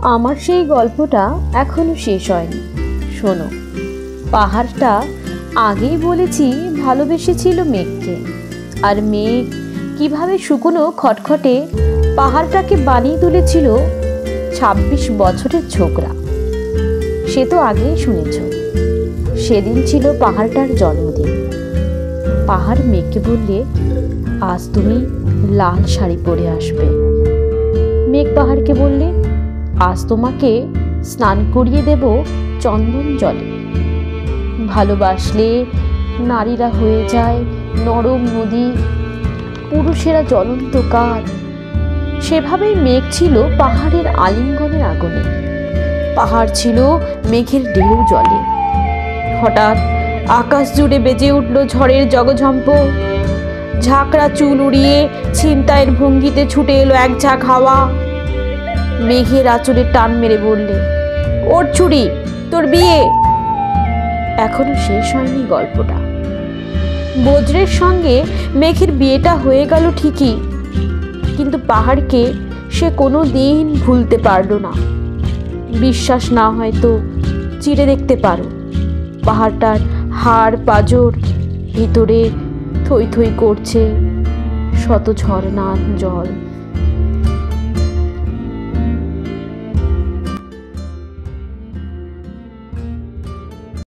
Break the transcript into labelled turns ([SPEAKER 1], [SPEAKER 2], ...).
[SPEAKER 1] আমার সেই গল্পটা এখনো শেষ হয়নি। শোনো, পাহাড়টা আগেই বলেছি ভালোবেসেছিল মেঘকে, আর মেঘ কিভাবে শুকনো খটখটে পাহাড়টাকে বানিয়ে তুলেছিল ২৬ বছরের ছোকরা, সে তো আগেই শুনেছ। সেদিন ছিল পাহাড়টার জন্মদিন। পাহাড় মেঘকে বললে, আজ তুমি লাল শাড়ি পরে আসবে। মেঘ পাহাড়কে বললে, আজ তোমাকে স্নান করিয়ে দেব চন্দন জলে। ভালোবাসলে নারীরা হয়ে যায় নরম নদী, পুরুষেরা জ্বলন্ত কাঠ। সেভাবেই মেঘ ছিল পাহাড়ের আলিঙ্গনের আগুনে, পাহাড় ছিল মেঘের ঢেউ জলে। হঠাৎ আকাশ জুড়ে বেজে উঠল ঝড়ের জগঝম্প। ঝাঁকড়া চুল উড়িয়ে ছিনতাইয়ের ভঙ্গিতে ছুটে এলো এক ঝাঁক হাওয়া। মেঘের আঁচলে টান মেরে বললে, ওর ছুরি, তোর বিয়ে। এখনো শেষ হয়নি গল্পটা। বজ্রের সঙ্গে মেঘের বিয়েটা হয়ে গেল ঠিকই, কিন্তু পাহাড়কে সে কোনো দিন ভুলতে পারল না। বিশ্বাস না হয় তো চিরে দেখতে পারো, পাহাড়টার হাড় পাঁজর ভিতরে থই থই করছে শত ঝর্ণার জল।